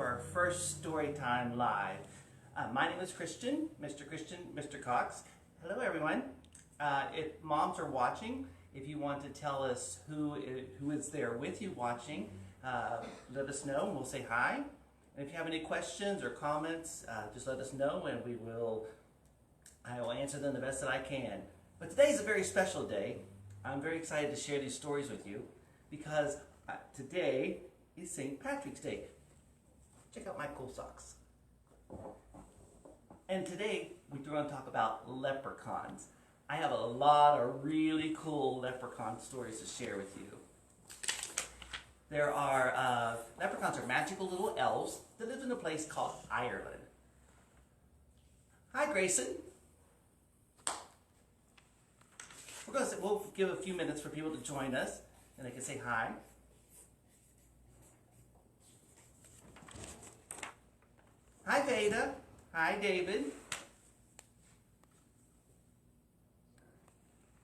for our first story time live. My name is Christian, Mr. Cox. Hello everyone. If moms are watching, if you want to tell us who is there with you watching, let us know and we'll say hi. And if you have any questions or comments, just let us know and I will answer them the best that I can. But today is a very special day. I'm very excited to share these stories with you because today is St. Patrick's Day. Check out my cool socks. And today we're going to talk about leprechauns. I have a lot of really cool leprechaun stories to share with you. Leprechauns are magical little elves that live in a place called Ireland. Hi, Grayson. We'll give a few minutes for people to join us, and they can say hi. Hi, Veda. Hi, David.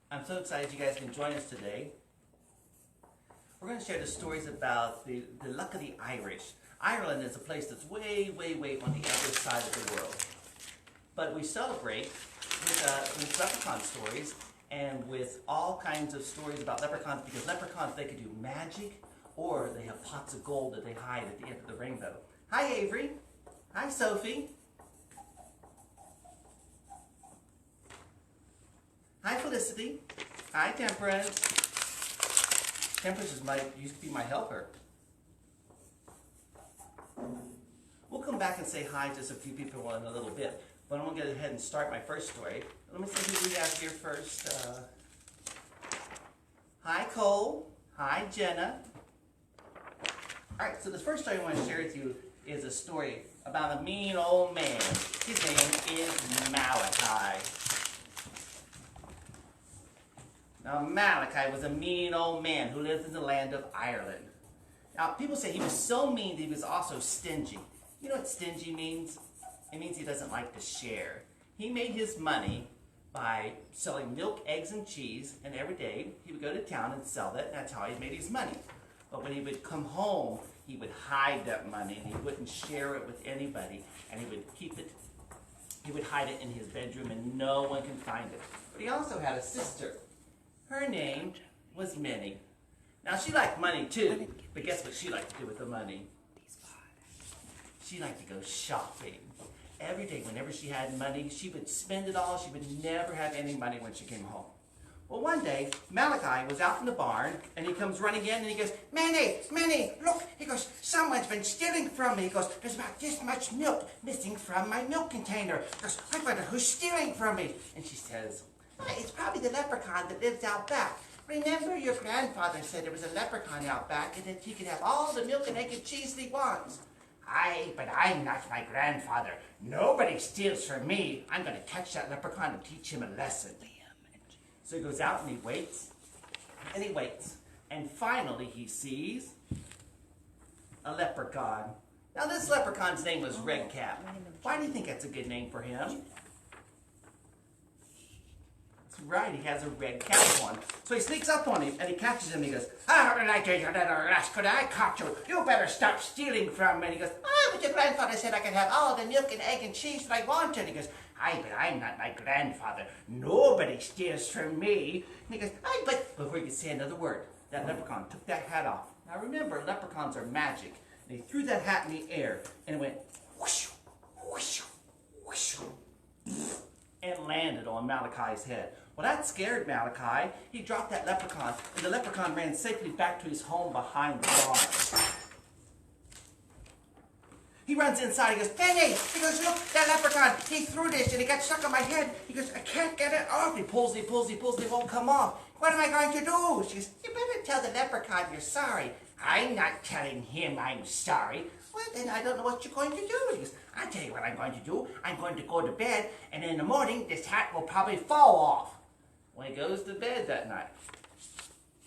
I'm so excited you guys can join us today. We're going to share the stories about the luck of the Irish. Ireland is a place that's way, way, way on the other side of the world. But we celebrate with leprechaun stories and with all kinds of stories about leprechauns, because leprechauns, they can do magic or they have pots of gold that they hide at the end of the rainbow. Hi, Avery. Hi, Sophie. Hi, Felicity. Hi, Temperance. Temperance used to be my helper. We'll come back and say hi to just a few people in a little bit, but I'm going to go ahead and start my first story. Let me see who we have here first. Hi, Cole. Hi, Jenna. All right, so the first story I want to share with you is a story about a mean old man. His name is Malachi. Now, Malachi was a mean old man who lived in the land of Ireland. Now, people say he was so mean that he was also stingy. You know what stingy means? It means he doesn't like to share. He made his money by selling milk, eggs, and cheese, and every day he would go to town and sell that, and that's how he made his money. But when he would come home, he would hide that money, and he wouldn't share it with anybody, and he would hide it in his bedroom, and no one can find it. But he also had a sister. Her name was Minnie. Now, she liked money too, but guess what she liked to do with the money? She liked to go shopping. Every day, whenever she had money, she would spend it all. She would never have any money when she came home. Well, one day, Malachi was out in the barn, and he comes running in, and he goes, Minnie, look. He goes, someone's been stealing from me. He goes, there's about this much milk missing from my milk container. He goes, I wonder who's stealing from me. And she says, it's probably the leprechaun that lives out back. Remember, your grandfather said there was a leprechaun out back and that he could have all the milk and egg and cheese that he wants. Aye, but I'm not my grandfather. Nobody steals from me. I'm going to catch that leprechaun and teach him a lesson. So he goes out and he waits, and he waits, and finally he sees a leprechaun. Now this leprechaun's name was Redcap. Why do you think that's a good name for him? Right, he has a red cap on. So he sneaks up on him and he catches him and he goes, how did I do you, little rascal? I caught you. You better stop stealing from me. And he goes, but your grandfather said I could have all the milk and egg and cheese that I wanted. And he goes, aye, but I'm not my grandfather. Nobody steals from me. And he goes, aye, but before he could say another word, that leprechaun took that hat off. Now remember, leprechauns are magic. And he threw that hat in the air and it went whoosh, whoosh, whoosh, and landed on Malachi's head. Well, that scared Malachi. He dropped that leprechaun, and the leprechaun ran safely back to his home behind the barn. He runs inside. He goes, Penny! He goes, look, that leprechaun, he threw this, and it got stuck on my head. He goes, I can't get it off. He pulls, it won't come off. What am I going to do? She goes, you better tell the leprechaun you're sorry. I'm not telling him I'm sorry. Well, then I don't know what you're going to do. He goes, I'll tell you what I'm going to do. I'm going to go to bed, and in the morning, this hat will probably fall off. When he goes to bed that night,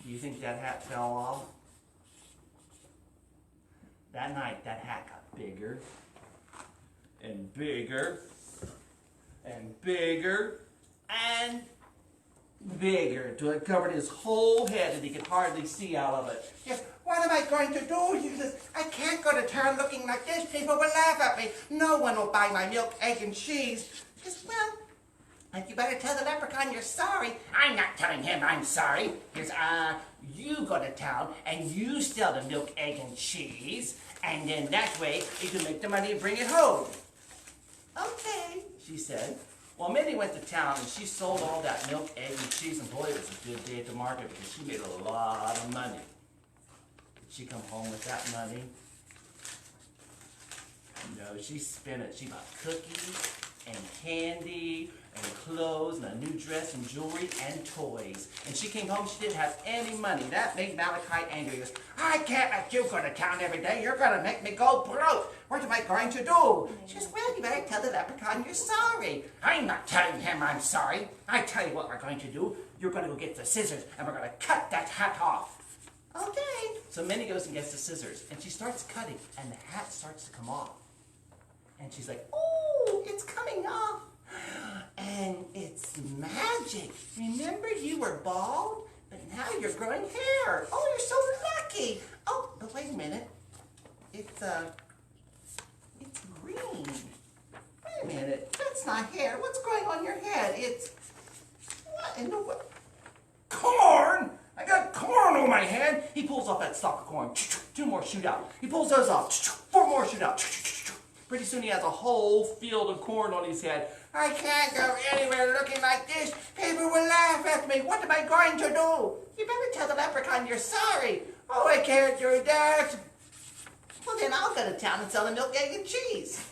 do you think that hat fell off? That night, that hat got bigger and bigger and bigger and bigger till it covered his whole head and he could hardly see out of it. Yes, what am I going to do? He says, I I can't go to town looking like this. People will laugh at me. No one will buy my milk, egg, and cheese. She says, well, like you better tell the leprechaun you're sorry. I'm not telling him I'm sorry. He goes, you go to town and you sell the milk, egg, and cheese. And then that way you can make the money and bring it home. Okay, she said. Well, Minnie went to town and she sold all that milk, egg, and cheese, and boy, it was a good day at the market because she made a lot of money. Did she come home with that money? No, she spent it. She bought cookies and candy and clothes and a new dress and jewelry and toys. And she came home, she didn't have any money. That made Malachi angry. He goes, I can't let you go to town every day. You're going to make me go broke. What am I going to do? She goes, well, you better tell the leprechaun you're sorry. I'm not telling him I'm sorry. I tell you what we're going to do. You're going to go get the scissors and we're going to cut that hat off. Okay. So Minnie goes and gets the scissors and she starts cutting and the hat starts to come off. And she's like, oh, it's coming off. And it's magic. Remember you were bald, but now you're growing hair. Oh, you're so lucky. Oh, but wait a minute. It's green. Wait a minute. That's not hair. What's growing on your head? It's, what in the world? Corn! I got corn on my head. He pulls off that stalk of corn. 2 more shoot out. He pulls those off. 4 more shoot out. Pretty soon he has a whole field of corn on his head. I can't go anywhere looking like this. People will laugh at me. What am I going to do? You better tell the leprechaun you're sorry. Oh, I can't do that. Well, then I'll go to town and sell the milk, egg, and cheese.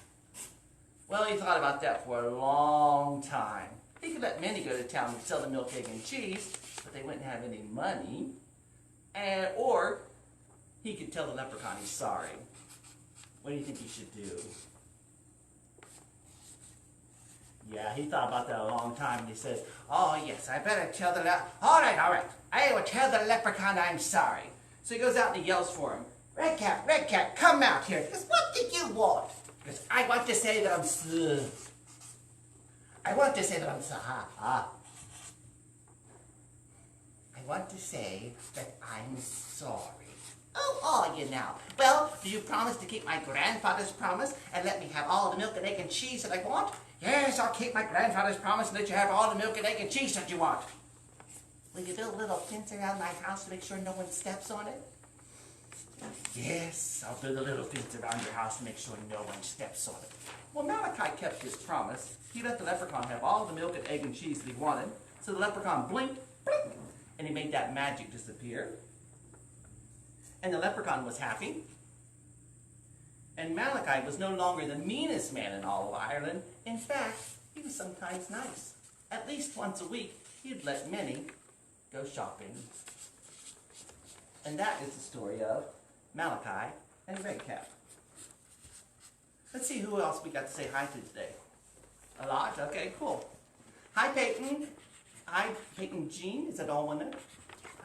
Well, he thought about that for a long time. He could let Minnie go to town and sell the milk, egg, and cheese, but they wouldn't have any money. Or he could tell the leprechaun he's sorry. What do you think he should do? Yeah, he thought about that a long time, and he said, oh, yes, I better tell the all right, I will tell the leprechaun I'm sorry. So he goes out and he yells for him, Red Cap, come out here. He goes, what did you want? He goes, I want to say that I'm sorry. I want to say that I'm sorry. I want to say that I'm sorry. Oh, are you now? Well, do you promise to keep my grandfather's promise and let me have all the milk and egg and cheese that I want? Yes, I'll keep my grandfather's promise and let you have all the milk and egg and cheese that you want. Will you build a little fence around my house to make sure no one steps on it? Yes, I'll build a little fence around your house to make sure no one steps on it. Well, Malachi kept his promise. He let the leprechaun have all the milk and egg and cheese that he wanted. So the leprechaun blinked, blink, and he made that magic disappear. And the leprechaun was happy. And Malachi was no longer the meanest man in all of Ireland. In fact, he was sometimes nice. At least once a week, he'd let Minnie go shopping. And that is the story of Malachi and Red Cap. Let's see who else we got to say hi to today. A lot? Okay, cool. Hi, Peyton. Hi, Peyton Jean. Is that all one there?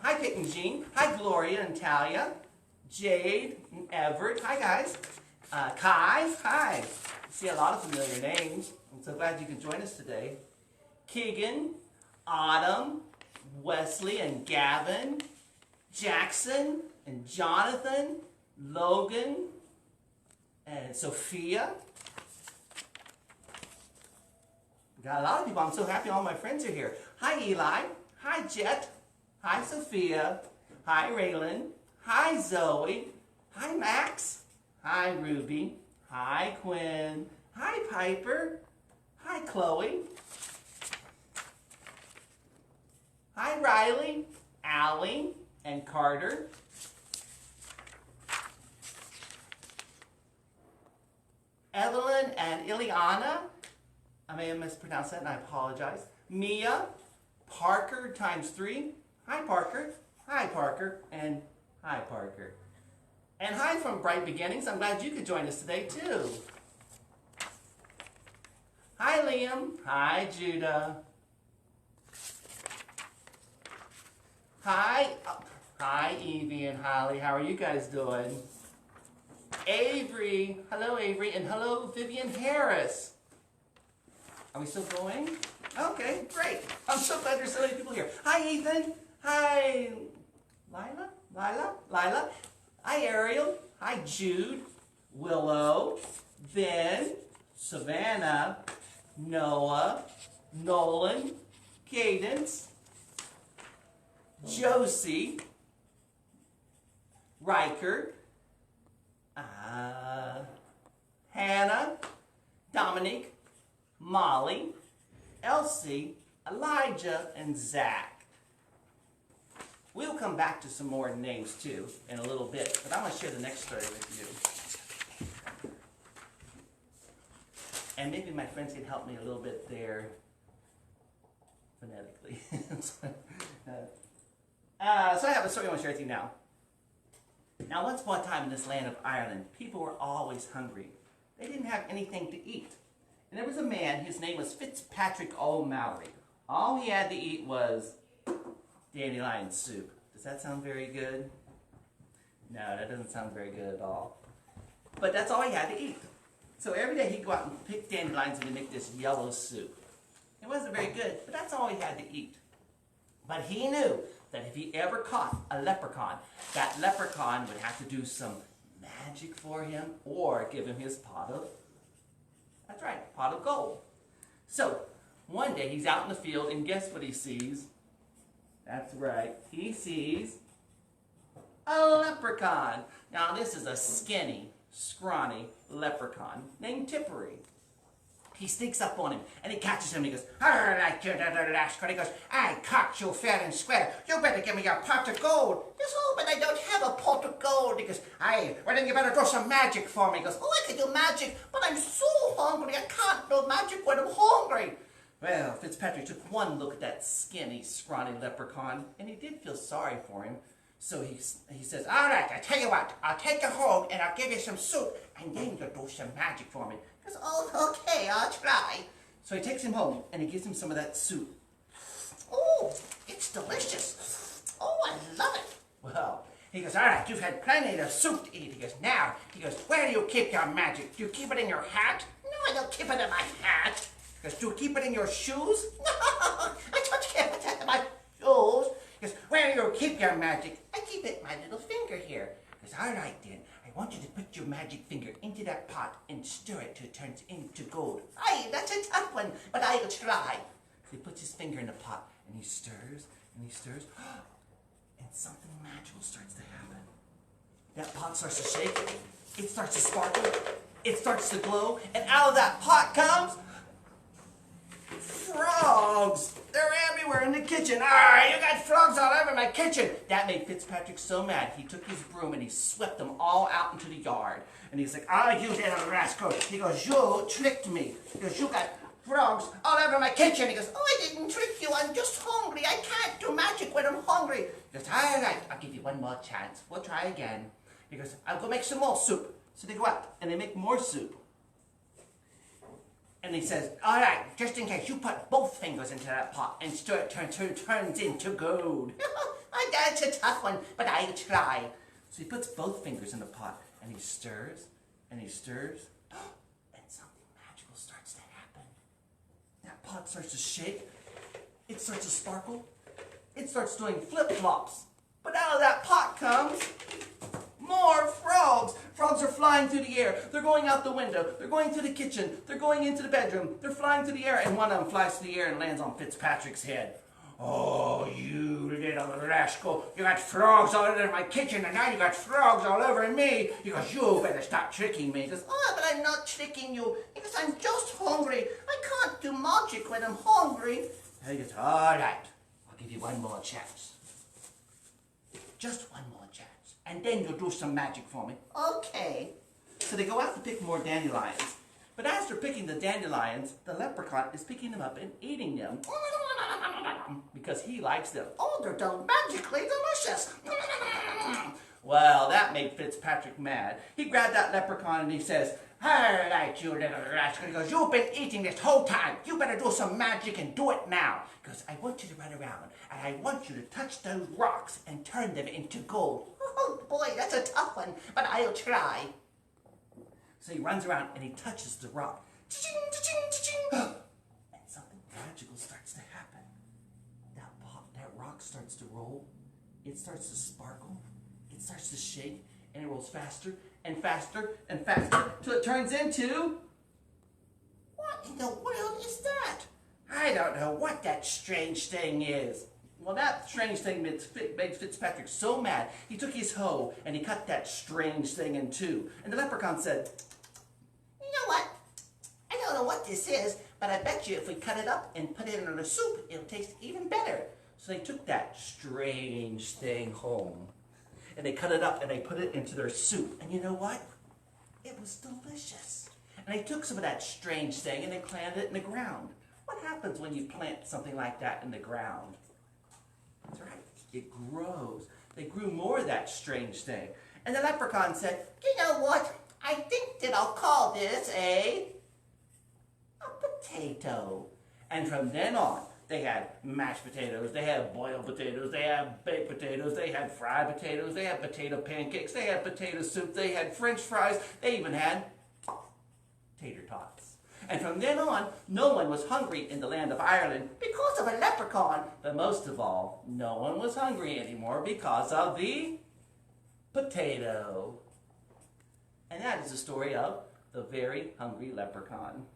Hi, Peyton Jean. Hi, Gloria and Talia. Jade and Everett. Hi, guys. Kai. Hi. See a lot of familiar names. I'm so glad you could join us today. Keegan, Autumn, Wesley and Gavin, Jackson and Jonathan, Logan and Sophia. We got a lot of people. I'm so happy all my friends are here. Hi, Eli. Hi, Jet. Hi, Sophia. Hi, Raylan. Hi, Zoe. Hi, Max. Hi, Ruby. Hi, Quinn. Hi, Piper. Hi, Chloe. Hi, Riley, Allie, and Carter. Evelyn and Ileana. I may have mispronounced that and I apologize. Mia, Parker times 3. Hi, Parker. Hi, Parker. And hi, Parker. And hi from Bright Beginnings. I'm glad you could join us today, too. Hi, Liam. Hi, Judah. Hi. Hi, Evie and Holly. How are you guys doing? Avery. Hello, Avery. And hello, Vivian Harris. Are we still going? Okay, great. I'm so glad there's so many people here. Hi, Ethan. Hi, Lila. Hi, Ariel. Hi, Jude, Willow, Ben, Savannah, Noah, Nolan, Cadence, Josie, Riker, Hannah, Dominic, Molly, Elsie, Elijah, and Zach. We'll come back to some more names too in a little bit, but I want to share the next story with you. And maybe my friends can help me a little bit there phonetically. So I have a story I want to share with you now. Now, once upon a time in this land of Ireland, people were always hungry. They didn't have anything to eat. And there was a man, his name was Fitzpatrick O'Malley. All he had to eat was dandelion soup. Does that sound very good? No, that doesn't sound very good at all. But that's all he had to eat. So every day he'd go out and pick dandelions and he'd make this yellow soup. It wasn't very good, but that's all he had to eat. But he knew that if he ever caught a leprechaun, that leprechaun would have to do some magic for him or give him his pot of, that's right, pot of gold. So one day he's out in the field and guess what he sees? That's right, he sees a leprechaun. Now this is a skinny, scrawny leprechaun named Tippery. He sneaks up on him and he catches him and he goes, he goes, I caught you fair and square. You better give me your pot of gold. He goes, oh, but I don't have a pot of gold. He goes, aye, well then you better do some magic for me. He goes, oh, I can do magic, but I'm so hungry. I can't do magic when I'm hungry. Well, Fitzpatrick took one look at that skinny, scrawny leprechaun and he did feel sorry for him. So he says, all right, I tell you what, I'll take you home and I'll give you some soup and then you'll do some magic for me. He goes, oh, okay, I'll try. So he takes him home and he gives him some of that soup. Oh, it's delicious. Oh, I love it. Well, he goes, all right, you've had plenty of soup to eat. He goes, now, where do you keep your magic? Do you keep it in your hat? No, I don't keep it in my hat. He goes, do you keep it in your shoes? No, I don't keep it in my shoes. He goes, where do you keep your magic? I keep it in my little finger here. He goes, all right then, I want you to put your magic finger into that pot and stir it till it turns into gold. Aye, that's a tough one, but I'll try. So he puts his finger in the pot and he stirs and and something magical starts to happen. That pot starts to shake, it starts to sparkle, it starts to glow, and out of that pot comes frogs! They're everywhere in the kitchen. Ah, you got frogs all over my kitchen. That made Fitzpatrick so mad. He took his broom and he swept them all out into the yard. And he's like, ah, you little rascal. He goes, you tricked me. He goes, you got frogs all over my kitchen. He goes, oh, I didn't trick you. I'm just hungry. I can't do magic when I'm hungry. He goes, all right, I'll give you one more chance. We'll try again. He goes, I'll go make some more soup. So they go out and they make more soup. And he says, all right, just in case, you put both fingers into that pot and stir it turns into gold. That's a tough one, but I'll try. So he puts both fingers in the pot and he stirs and he stirs. And something magical starts to happen. That pot starts to shake. It starts to sparkle. It starts doing flip-flops. But out of that pot comes more frogs. Frogs are flying through the air. They're going out the window. They're going to the kitchen. They're going into the bedroom. They're flying through the air. And one of them flies through the air and lands on Fitzpatrick's head. Oh, you little rascal. You got frogs all over my kitchen and now you got frogs all over me. He goes, you better stop tricking me. He goes, oh, but I'm not tricking you. He goes, I'm just hungry. I can't do magic when I'm hungry. And he goes, all right. I'll give you one more chance. Just one more chance. And then you'll do some magic for me. Okay. So they go out to pick more dandelions. But as they're picking the dandelions, the leprechaun is picking them up and eating them. Because he likes them. Oh, they're magically delicious. Well, that made Fitzpatrick mad. He grabbed that leprechaun and he says, all right, you little rascal. He goes, you've been eating this whole time. You better do some magic and do it now. He goes, I want you to run around and I want you to touch those rocks and turn them into gold. Oh boy, that's a tough one, but I'll try. So he runs around and he touches the rock. Cha-ching, cha-ching, cha-ching. And something magical starts to happen. That rock starts to roll. It starts to sparkle. It starts to shake. And it rolls faster and faster and faster till it turns into... What in the world is that? I don't know what that strange thing is. Well, that strange thing made Fitzpatrick so mad, he took his hoe and he cut that strange thing in two. And the leprechaun said, you know what? I don't know what this is, but I bet you if we cut it up and put it in a soup, it'll taste even better. So they took that strange thing home. And they cut it up and they put it into their soup. And you know what? It was delicious. And they took some of that strange thing and they planted it in the ground. What happens when you plant something like that in the ground? That's right, it grows. They grew more of that strange thing. And the leprechaun said, you know what? I think that I'll call this a potato. And from then on, they had mashed potatoes, they had boiled potatoes, they had baked potatoes, they had fried potatoes, they had potato pancakes, they had potato soup, they had French fries, they even had tater tots. And from then on, no one was hungry in the land of Ireland because of a leprechaun. But most of all, no one was hungry anymore because of the potato. And that is the story of the very hungry leprechaun.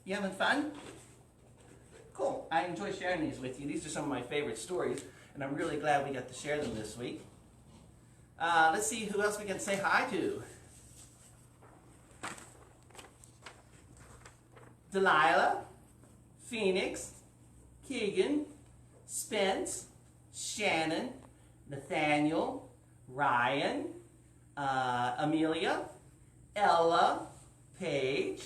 You having fun? Cool. I enjoy sharing these with you. These are some of my favorite stories, and I'm really glad we got to share them this week. Let's see who else we can say hi to. Delilah, Phoenix, Keegan, Spence, Shannon, Nathaniel, Ryan, Amelia, Ella, Paige,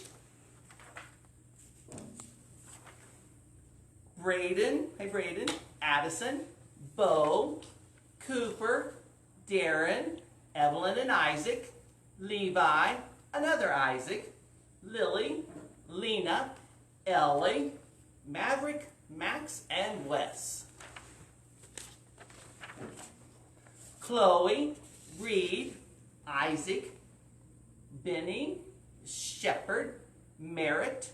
Braden, hey Braden, Addison, Bo, Cooper, Darren, Evelyn and Isaac, Levi, another Isaac, Lily, Lena, Ellie, Maverick, Max, and Wes. Chloe, Reed, Isaac, Benny, Shepherd, Merritt,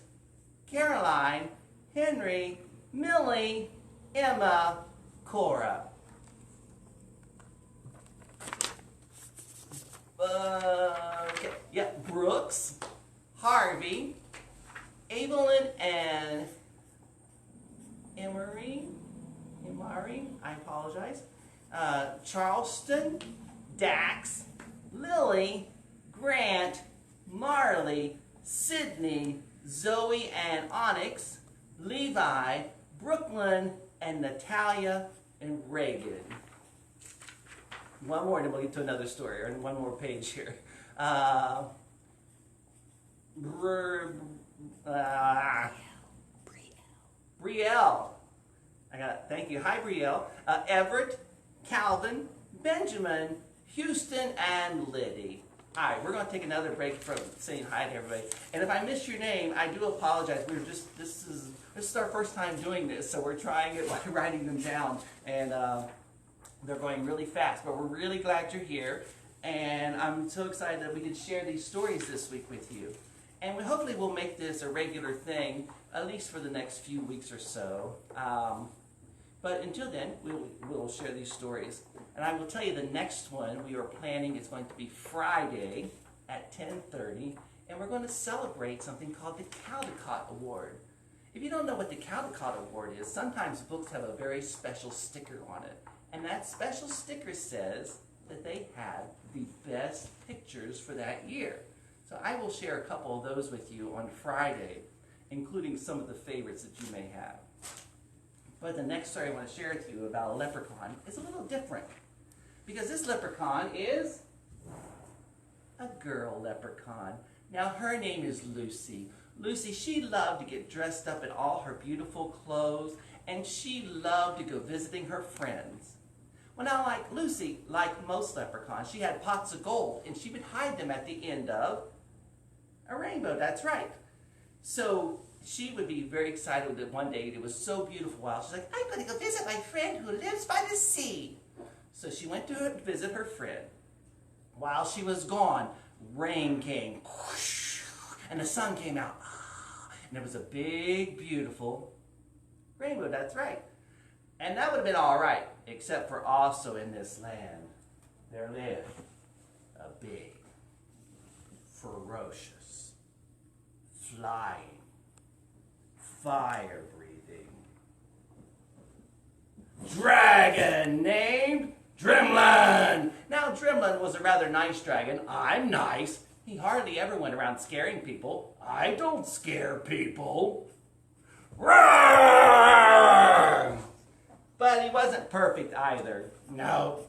Caroline, Henry, Millie, Emma, Cora. Brooks, Harvey, Evelyn and Emery, I apologize. Charleston, Dax, Lily, Grant, Marley, Sydney, Zoe and Onyx, Levi, Brooklyn, and Natalia and Reagan. One more, and then we'll get to another story, or one more page here. Brielle. Thank you. Hi, Brielle. Everett, Calvin, Benjamin, Houston, and Liddy. All right, we're going to take another break from saying hi to everybody. And if I missed your name, I do apologize. This is our first time doing this, so we're trying it by writing them down, and they're going really fast. But we're really glad you're here, and I'm so excited that we could share these stories this week with you. And hopefully we'll make this a regular thing, at least for the next few weeks or so. But until then, we'll share these stories. And I will tell you the next one we are planning is going to be Friday at 10:30. And we're going to celebrate something called the Caldecott Award. If you don't know what the Caldecott Award is, sometimes books have a very special sticker on it. And that special sticker says that they had the best pictures for that year. So I will share a couple of those with you on Friday, including some of the favorites that you may have. But the next story I want to share with you about a leprechaun is a little different. Because this leprechaun is a girl leprechaun. Now her name is Lucy. Lucy, she loved to get dressed up in all her beautiful clothes, and she loved to go visiting her friends. Well, now, like Lucy, like most leprechauns, she had pots of gold, and she would hide them at the end of a rainbow. That's right. So she would be very excited that one day it was so beautiful out. She's like, I'm going to go visit my friend who lives by the sea. So she went to visit her friend. While she was gone, rain came, whoosh, and the sun came out. And there was a big, beautiful rainbow. That's right. And that would have been all right, except for also in this land, lived a big, ferocious, flying, fire-breathing dragon named Dremlin. Now, Dremlin was a rather nice dragon. I'm nice. He hardly ever went around scaring people. I don't scare people. Roar! But he wasn't perfect either. No.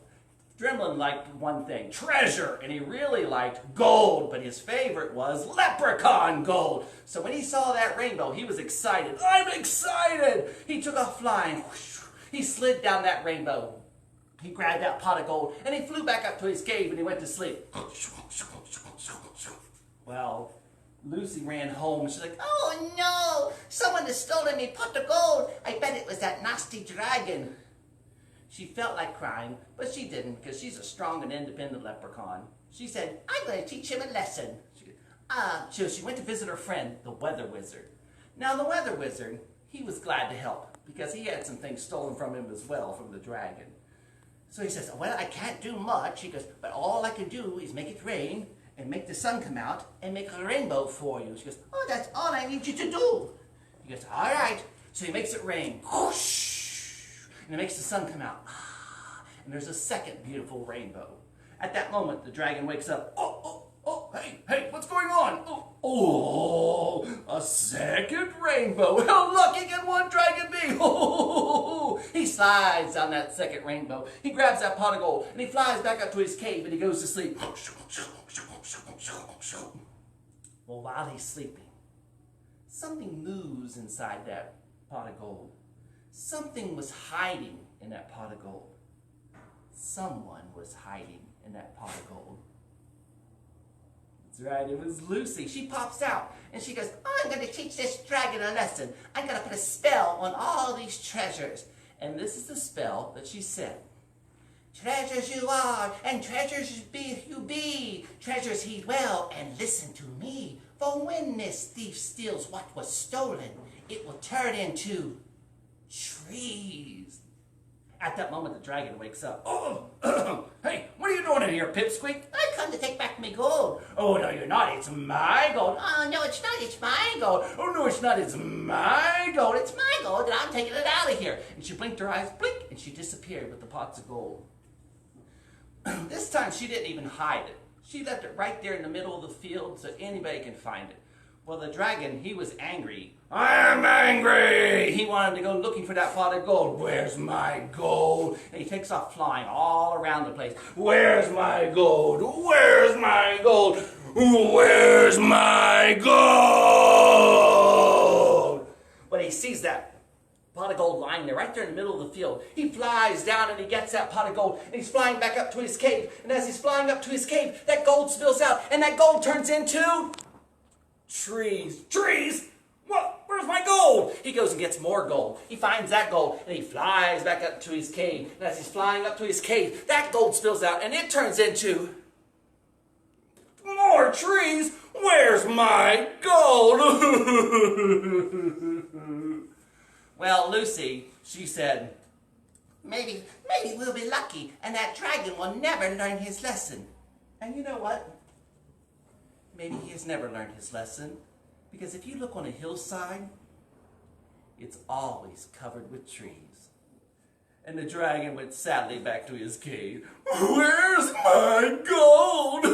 Dremlin liked one thing, treasure, and he really liked gold, but his favorite was leprechaun gold. So when he saw that rainbow, he was excited. I'm excited! He took off flying. He slid down that rainbow. He grabbed that pot of gold, and he flew back up to his cave, and he went to sleep. Well, Lucy ran home. She's like, "Oh no! Someone has stolen me pot of gold. I bet it was that nasty dragon." She felt like crying, but she didn't because she's a strong and independent leprechaun. She said, "I'm going to teach him a lesson." So she went to visit her friend, the Weather Wizard. Now, the Weather Wizard, he was glad to help because he had some things stolen from him as well from the dragon. So he says, "Well, I can't do much." He goes, "But all I can do is make it rain and make the sun come out and make a rainbow for you." She goes, "Oh, that's all I need you to do." He goes, "All right." So he makes it rain. Whoosh! And it makes the sun come out. And there's a second beautiful rainbow. At that moment, the dragon wakes up. Hey, what's going on? A second rainbow. How lucky can one dragon be? He slides down that second rainbow. He grabs that pot of gold, and he flies back up to his cave, and he goes to sleep. Well, while he's sleeping, something moves inside that pot of gold. Something was hiding in that pot of gold. Someone was hiding in that pot of gold. That's right, it was Lucy. She pops out and she goes, "I'm going to teach this dragon a lesson. I'm going to put a spell on all these treasures." And this is the spell that she said. "Treasures you are, and treasures you be. Treasures heed well, and listen to me. For when this thief steals what was stolen, it will turn into trees." At that moment, the dragon wakes up. Hey, what are you doing in here, Pipsqueak?" "I've come to take back my gold." "Oh, no, you're not. It's my gold." "Oh, no, it's not. It's my gold." "Oh, no, it's not. It's my gold." "It's my gold, and I'm taking it out of here." And she blinked her eyes, blink, and she disappeared with the pots of gold. This time, she didn't even hide it. She left it right there in the middle of the field so anybody can find it. Well, the dragon, he was angry. "I am angry!" He wanted to go looking for that pot of gold. "Where's my gold?" And he takes off flying all around the place. "Where's my gold? Where's my gold? Where's my gold?" When he sees that pot of gold lying there, right there in the middle of the field, he flies down and he gets that pot of gold, and he's flying back up to his cave. And as he's flying up to his cave, that gold spills out, and that gold turns into trees. Trees? What? Where's my gold? He goes and gets more gold. He finds that gold, and he flies back up to his cave. And as he's flying up to his cave, that gold spills out, and it turns into more trees. Where's my gold? Well, Lucy, she said, maybe we'll be lucky, and that dragon will never learn his lesson." And you know what? Maybe he has never learned his lesson, because if you look on a hillside, it's always covered with trees. And the dragon went sadly back to his cave. "Where's my gold?"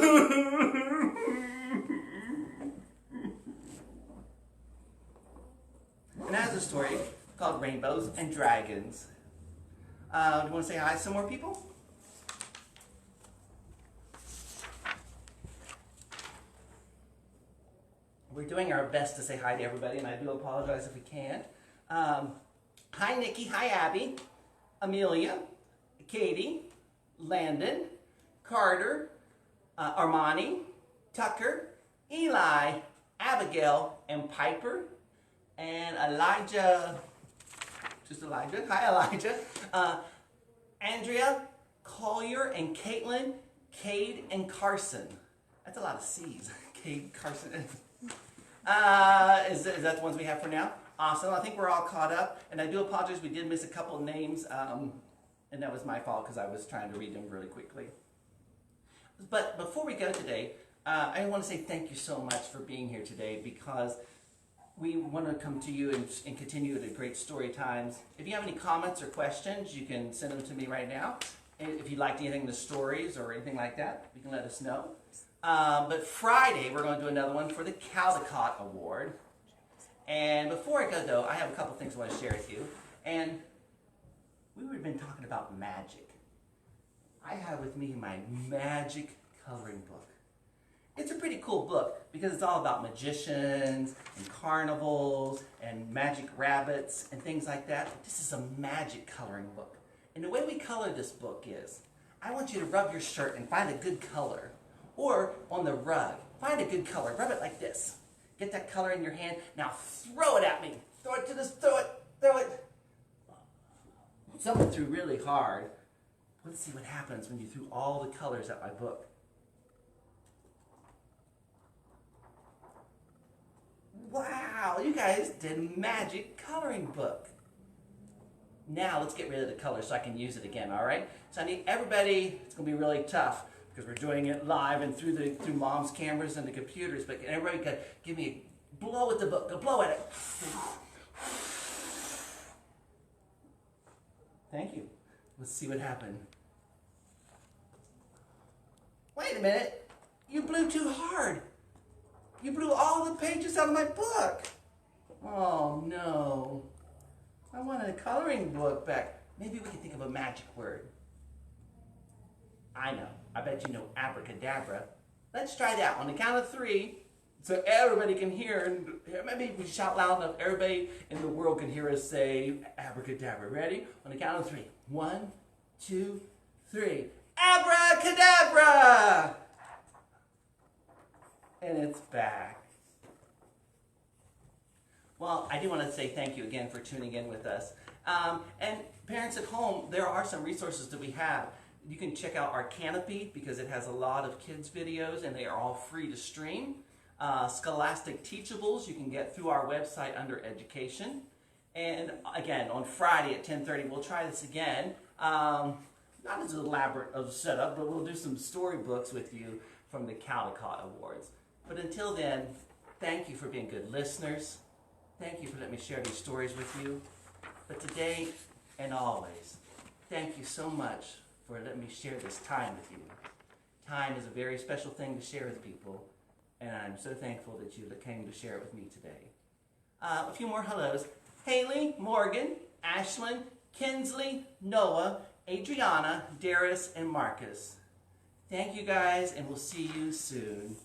And that's a story called Rainbows and Dragons. Do you want to say hi to some more people? We're doing our best to say hi to everybody, and I do apologize if we can't. Hi, Nikki. Hi, Abby. Amelia. Katie. Landon. Carter. Armani. Tucker. Eli. Abigail. And Piper. And Elijah. Just Elijah. Hi, Elijah. Andrea. Collier. And Caitlin. Cade. And Carson. That's a lot of C's. Cade, Carson. Is that the ones we have for now? Awesome. I think we're all caught up. And I do apologize. We did miss a couple of names. And that was my fault because I was trying to read them really quickly. But before we go today, I want to say thank you so much for being here today, because we want to come to you and continue the great story times. If you have any comments or questions, you can send them to me right now. And if you liked anything in the stories or anything like that, you can let us know. But Friday, we're going to do another one for the Caldecott Award. And before I go, though, I have a couple things I want to share with you. And we've been talking about magic. I have with me my magic coloring book. It's a pretty cool book because it's all about magicians and carnivals and magic rabbits and things like that. This is a magic coloring book. And the way we color this book is, I want you to rub your shirt and find a good color. Or on the rug, find a good color. Rub it like this. Get that color in your hand. Now throw it at me. Throw it to this, throw it. Someone threw really hard. Let's see what happens when you threw all the colors at my book. Wow, you guys did a magic coloring book. Now let's get rid of the color so I can use it again, all right? So I need everybody, it's gonna be really tough because we're doing it live and through mom's cameras and the computers, but everybody could give me a blow at the book, go blow at it. Thank you. Let's see what happened. Wait a minute, you blew too hard. You blew all the pages out of my book. Oh no. I wanted a coloring book back. Maybe we can think of a magic word. I know. I bet you know abracadabra. Let's try that on the count of 3 so everybody can hear. And maybe we shout loud enough everybody in the world can hear us say abracadabra. Ready? On the count of 3. 1, 2, 3. Abracadabra! And it's back. Well, I do want to say thank you again for tuning in with us. And parents at home, there are some resources that we have. You can check out our Canopy because it has a lot of kids videos and they are all free to stream. Scholastic Teachables you can get through our website under Education. And again, on Friday at 10:30, we'll try this again. Not as elaborate of a setup, but we'll do some storybooks with you from the Caldecott Awards. But until then, thank you for being good listeners. Thank you for letting me share these stories with you. But today and always, thank you so much for letting me share this time with you. Time is a very special thing to share with people, and I'm so thankful that you came to share it with me today. A few more hellos. Haley, Morgan, Ashlyn, Kinsley, Noah, Adriana, Darius, and Marcus. Thank you guys, and we'll see you soon.